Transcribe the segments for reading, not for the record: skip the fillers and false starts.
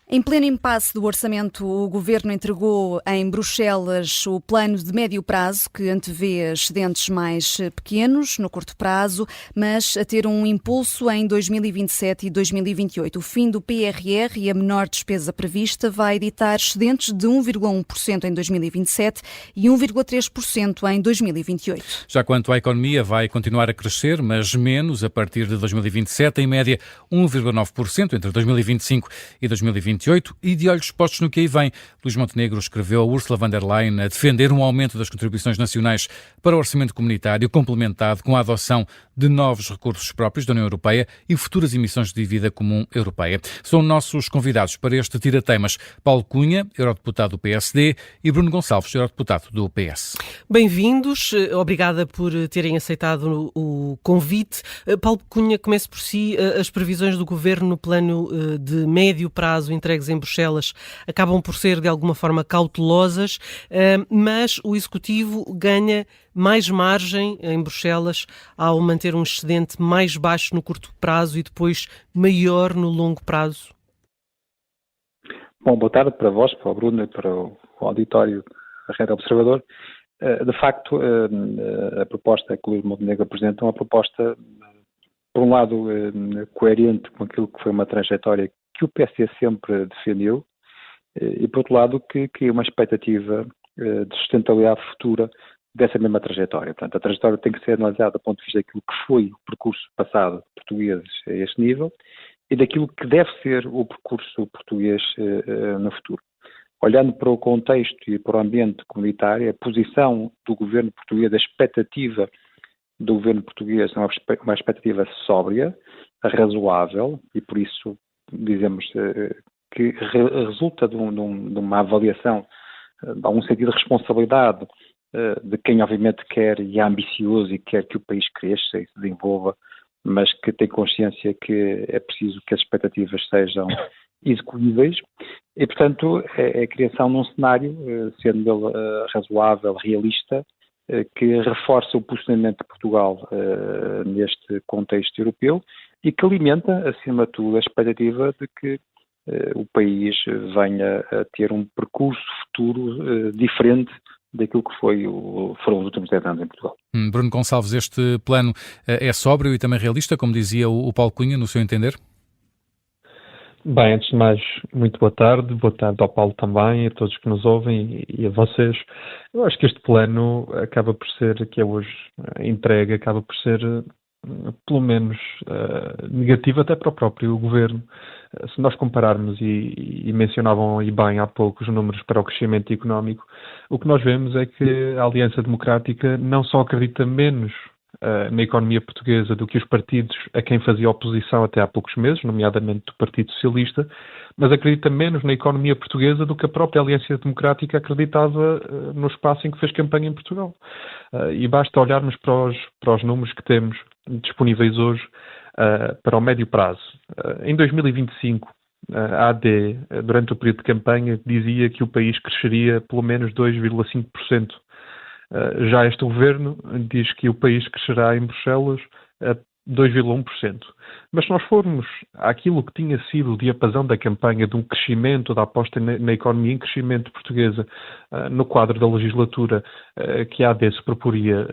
Em pleno impasse do orçamento, o Governo entregou em Bruxelas o plano de médio prazo, que antevê excedentes mais pequenos no curto prazo, mas a ter um impulso em 2027 e 2028. O fim do PRR e a menor despesa prevista vai editar excedentes de 1,1% em 2027 e 1,3% em 2028. Já quanto à economia, vai continuar a crescer, mas menos a partir de 2027, em média 1,9% entre 2025 e 2028. E de olhos postos no que aí vem, Luís Montenegro escreveu a Ursula von der Leyen a defender um aumento das contribuições nacionais para o orçamento comunitário, complementado com a adoção de novos recursos próprios da União Europeia e futuras emissões de dívida comum europeia. São nossos convidados para este tira-temas Paulo Cunha, eurodeputado do PSD, e Bruno Gonçalves, eurodeputado do PS. Bem-vindos, obrigada por terem aceitado o convite. Paulo Cunha, comece por si. As previsões do Governo no plano de médio prazo entregues em Bruxelas acabam por ser de alguma forma cautelosas, mas o Executivo ganha mais margem em Bruxelas ao manter um excedente mais baixo no curto prazo e depois maior no longo prazo. Bom, boa tarde para vós, para o Bruno e para o auditório da Rede Observador. De facto, a proposta que o Luís Montenegro apresenta é uma proposta, por um lado, coerente com aquilo que foi uma trajetória que o PSD sempre defendeu, e por outro lado que cria uma expectativa de sustentabilidade futura dessa mesma trajetória. Portanto, a trajetória tem que ser analisada do ponto de vista daquilo que foi o percurso passado de portugueses a este nível e daquilo que deve ser o percurso português no futuro. Olhando para o contexto e para o ambiente comunitário, a posição do governo português, a expectativa do governo português é uma expectativa sóbria, razoável, e por isso dizemos que resulta de uma avaliação, de algum sentido de responsabilidade de quem obviamente quer e é ambicioso e quer que o país cresça e se desenvolva, mas que tem consciência que é preciso que as expectativas sejam execuíveis e, portanto, é a criação de um cenário, sendo ele razoável, realista, que reforça o posicionamento de Portugal neste contexto europeu e que alimenta, acima de tudo, a expectativa de que o país venha a ter um percurso futuro diferente daquilo que foram os últimos 10 anos em Portugal. Bruno Gonçalves, este plano é sóbrio e também realista, como dizia o Paulo Cunha, no seu entender? Bem, antes de mais, muito boa tarde ao Paulo também, a todos que nos ouvem e a vocês. Eu acho que este plano acaba por ser, que é hoje entregue, acaba por ser pelo menos negativo até para o próprio Governo. Se nós compararmos, e mencionavam aí bem há pouco os números para o crescimento económico, o que nós vemos é que a Aliança Democrática não só acredita menos na economia portuguesa do que os partidos a quem fazia oposição até há poucos meses, nomeadamente do Partido Socialista, mas acredita menos na economia portuguesa do que a própria Aliança Democrática acreditava no espaço em que fez campanha em Portugal. E basta olharmos para os números que temos disponíveis hoje para o médio prazo. Em 2025, a AD, durante o período de campanha, dizia que o país cresceria pelo menos 2,5%. Já este governo diz que o país crescerá em Bruxelas a 2,1%. Mas se nós formos àquilo que tinha sido o diapasão da campanha de um crescimento, da aposta na economia em crescimento portuguesa, no quadro da legislatura que a AD se proporia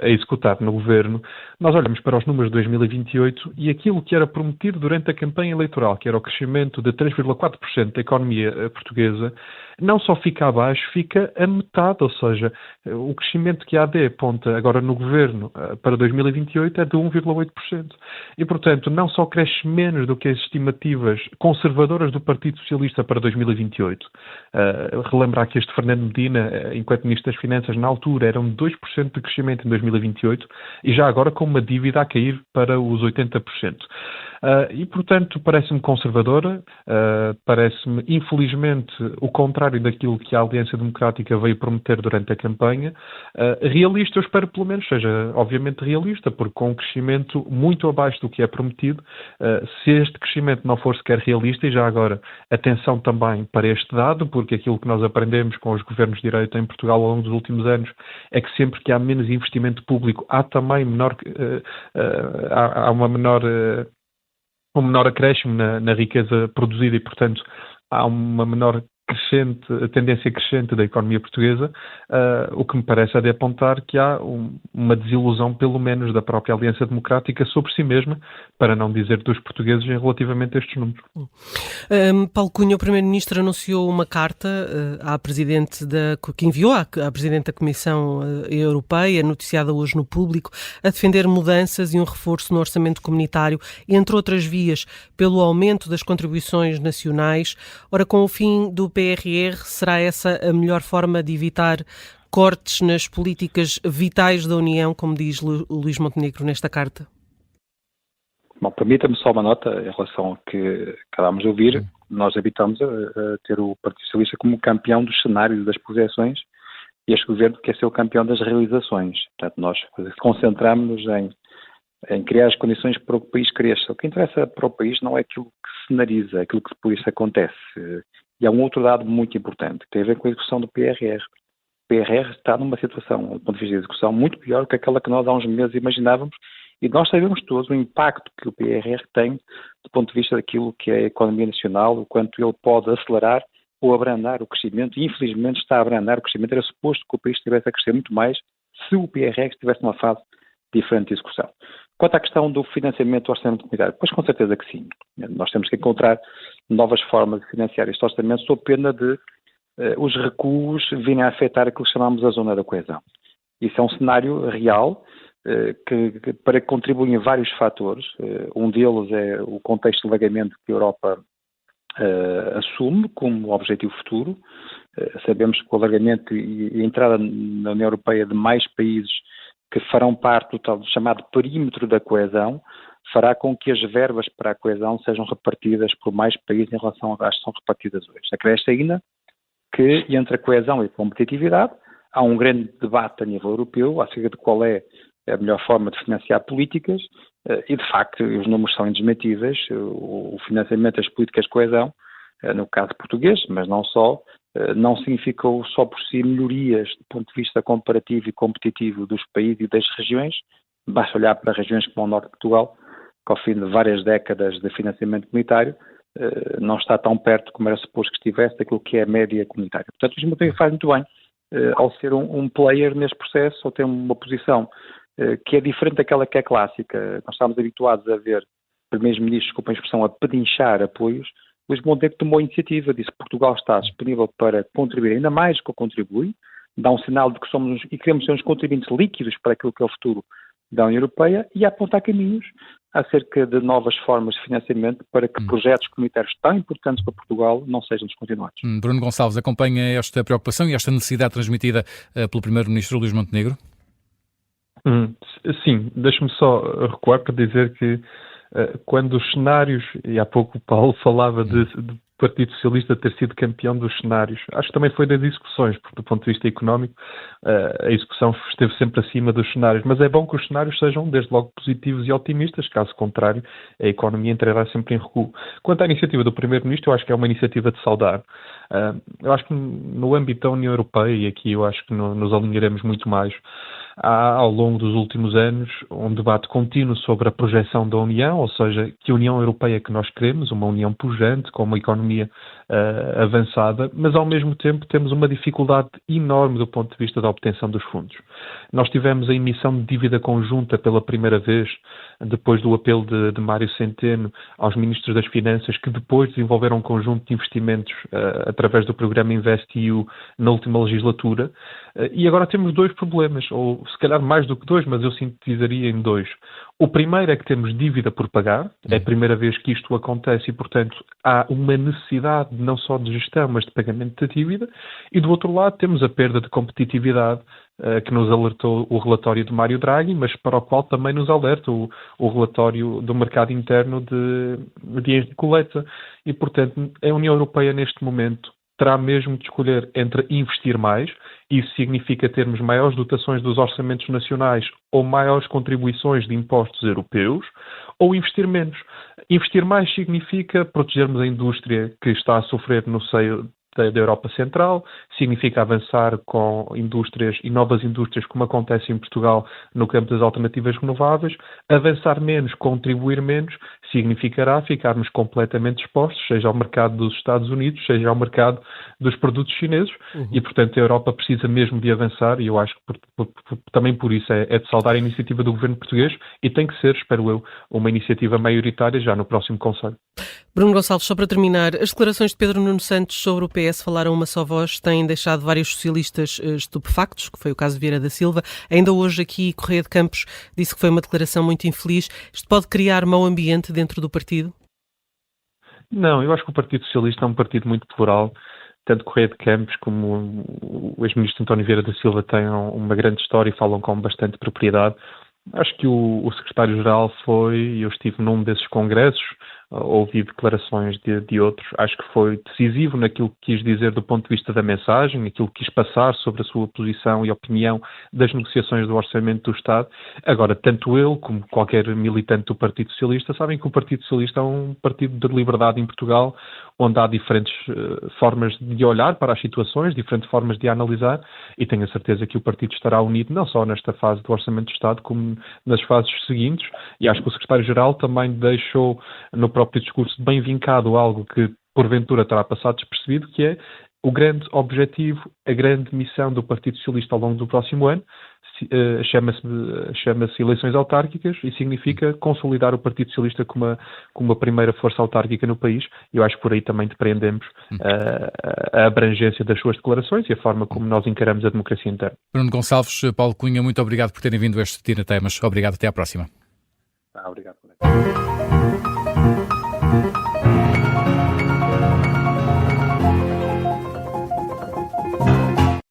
a executar no governo, nós olhamos para os números de 2028 e aquilo que era prometido durante a campanha eleitoral, que era o crescimento de 3,4% da economia portuguesa, não só fica abaixo, fica a metade, ou seja, o crescimento que a AD aponta agora no governo para 2028 é de 1,8%. E, portanto, não só cresce menos do que as estimativas conservadoras do Partido Socialista para 2028. Relembrar que este Fernando Medina, enquanto Ministro das Finanças, na altura eram 2% de crescimento em 2028 e já agora com uma dívida a cair para os 80%. E, portanto, parece-me conservadora, parece-me, infelizmente, o contrário daquilo que a Aliança Democrática veio prometer durante a campanha. Realista, eu espero pelo menos seja, obviamente, realista, porque com um crescimento muito abaixo do que é prometido, se este crescimento não for sequer realista, e já agora, atenção também para este dado, porque aquilo que nós aprendemos com os governos de direita em Portugal ao longo dos últimos anos é que sempre que há menos investimento público, há também um menor acréscimo na riqueza produzida e, portanto, há uma menor tendência crescente da economia portuguesa, o que me parece é de apontar que há uma desilusão, pelo menos, da própria Aliança Democrática sobre si mesma, para não dizer dos portugueses, relativamente a estes números. Paulo Cunha, o Primeiro-Ministro, anunciou uma carta que enviou à Presidente da Comissão Europeia, noticiada hoje no Público, a defender mudanças e um reforço no orçamento comunitário, entre outras vias, pelo aumento das contribuições nacionais. Ora, com o fim do PRR, será essa a melhor forma de evitar cortes nas políticas vitais da União, como diz Luís Montenegro nesta carta? Bom, permita-me só uma nota em relação ao que acabámos de ouvir. Nós habitamos a ter o Partido Socialista como campeão dos cenários e das projeções, e este governo quer ser o campeão das realizações. Portanto, nós concentramos-nos em criar as condições para que o país cresça. O que interessa para o país não é aquilo que se cenariza, aquilo que depois acontece. E há um outro dado muito importante, que tem a ver com a execução do PRR. O PRR está numa situação, do ponto de vista de execução, muito pior que aquela que nós há uns meses imaginávamos, e nós sabemos todos o impacto que o PRR tem do ponto de vista daquilo que é a economia nacional, o quanto ele pode acelerar ou abrandar o crescimento, e infelizmente está a abrandar o crescimento. Era suposto que o país estivesse a crescer muito mais se o PRR estivesse numa fase diferente de execução. Quanto à questão do financiamento do orçamento comunitário, pois com certeza que sim. Nós temos que encontrar novas formas de financiar este orçamento, sob pena de os recuos virem a afetar aquilo que chamamos a zona da coesão. Isso é um cenário real para que contribuem vários fatores. Um deles é o contexto de alargamento que a Europa assume como objetivo futuro. Sabemos que o alargamento e a entrada na União Europeia de mais países que farão parte do tal chamado perímetro da coesão, fará com que as verbas para a coesão sejam repartidas por mais países em relação às que são repartidas hoje. Acresce ainda que entre a coesão e a competitividade há um grande debate a nível europeu acerca de qual é a melhor forma de financiar políticas e, de facto, os números são indesmentíveis. O financiamento das políticas de coesão, no caso português, mas não só, não significou só por si melhorias do ponto de vista comparativo e competitivo dos países e das regiões. Basta olhar para regiões como o norte de Portugal, que ao fim de várias décadas de financiamento comunitário não está tão perto como era suposto que estivesse daquilo que é a média comunitária. Portanto, o Luís Montenegro faz muito bem ao ser um player neste processo, ou ter uma posição que é diferente daquela que é clássica. Nós estávamos habituados a ver primeiros-ministros, desculpa a expressão, a pedinchar apoios. Luís Montenegro tomou a iniciativa, disse que Portugal está disponível para contribuir ainda mais do que contribui, dá um sinal de que somos e queremos ser uns contribuintes líquidos para aquilo que é o futuro da União Europeia e apontar caminhos acerca de novas formas de financiamento para que projetos comunitários tão importantes para Portugal não sejam descontinuados. Bruno Gonçalves, acompanha esta preocupação e esta necessidade transmitida pelo Primeiro-Ministro Luís Montenegro? Sim, deixe-me só recuar para dizer que quando os cenários, e há pouco o Paulo falava de Partido Socialista ter sido campeão dos cenários, acho que também foi das execuções, porque do ponto de vista económico a execução esteve sempre acima dos cenários, mas é bom que os cenários sejam desde logo positivos e otimistas, caso contrário a economia entrará sempre em recuo. Quanto à iniciativa do Primeiro-Ministro, eu acho que é uma iniciativa de saudar. Eu acho que no âmbito da União Europeia, e aqui eu acho que nos alinharemos muito mais, há ao longo dos últimos anos um debate contínuo sobre a projeção da União, ou seja, que União Europeia que nós queremos, uma União pujante, com uma economia avançada, mas ao mesmo tempo temos uma dificuldade enorme do ponto de vista da obtenção dos fundos. Nós tivemos a emissão de dívida conjunta pela primeira vez, depois do apelo de Mário Centeno aos Ministros das Finanças, que depois desenvolveram um conjunto de investimentos através do programa InvestEU na última legislatura, e agora temos dois problemas, ou se calhar mais do que dois, mas eu sintetizaria em dois. O primeiro é que temos dívida por pagar, é a primeira vez que isto acontece e, portanto, há uma necessidade não só de gestão, mas de pagamento de dívida. E do outro lado temos a perda de competitividade que nos alertou o relatório de Mário Draghi, mas para o qual também nos alerta o relatório do mercado interno de Henrique Coletta. E, portanto, a União Europeia neste momento terá mesmo de escolher entre investir mais, isso significa termos maiores dotações dos orçamentos nacionais ou maiores contribuições de impostos europeus, ou investir menos. Investir mais significa protegermos a indústria que está a sofrer no seio da Europa Central, significa avançar com indústrias e novas indústrias, como acontece em Portugal no campo das alternativas renováveis. Avançar menos, contribuir menos, significará ficarmos completamente expostos, seja ao mercado dos Estados Unidos, seja ao mercado dos produtos chineses, e, portanto, a Europa precisa mesmo de avançar, e eu acho que também por isso é de saudar a iniciativa do governo português, e tem que ser, espero eu, uma iniciativa maioritária já no próximo Conselho. Bruno Gonçalves, só para terminar, as declarações de Pedro Nuno Santos sobre o PS falaram uma só voz, têm deixado vários socialistas estupefactos, que foi o caso de Vieira da Silva. Ainda hoje aqui, Correia de Campos disse que foi uma declaração muito infeliz. Isto pode criar mau ambiente dentro do partido? Não, eu acho que o Partido Socialista é um partido muito plural. Tanto Correia de Campos como o ex-ministro António Vieira da Silva têm uma grande história e falam com bastante propriedade. Acho que o secretário-geral eu estive num desses congressos, ouvi declarações de outros, acho que foi decisivo naquilo que quis dizer do ponto de vista da mensagem, aquilo que quis passar sobre a sua posição e opinião das negociações do Orçamento do Estado. Agora, tanto ele como qualquer militante do Partido Socialista sabem que o Partido Socialista é um partido de liberdade em Portugal, onde há diferentes formas de olhar para as situações, diferentes formas de analisar, e tenho a certeza que o partido estará unido não só nesta fase do Orçamento do Estado, como nas fases seguintes, e acho que o secretário-geral também deixou no próprio discurso bem vincado algo que porventura terá passado despercebido, que é o grande objetivo, a grande missão do Partido Socialista ao longo do próximo ano, chama-se eleições autárquicas e significa consolidar o Partido Socialista como uma primeira força autárquica no país. Eu acho que por aí também depreendemos a abrangência das suas declarações e a forma como nós encaramos a democracia interna. Bruno Gonçalves, Paulo Cunha, muito obrigado por terem vindo a este Tira Temas. Obrigado, até à próxima. Obrigado.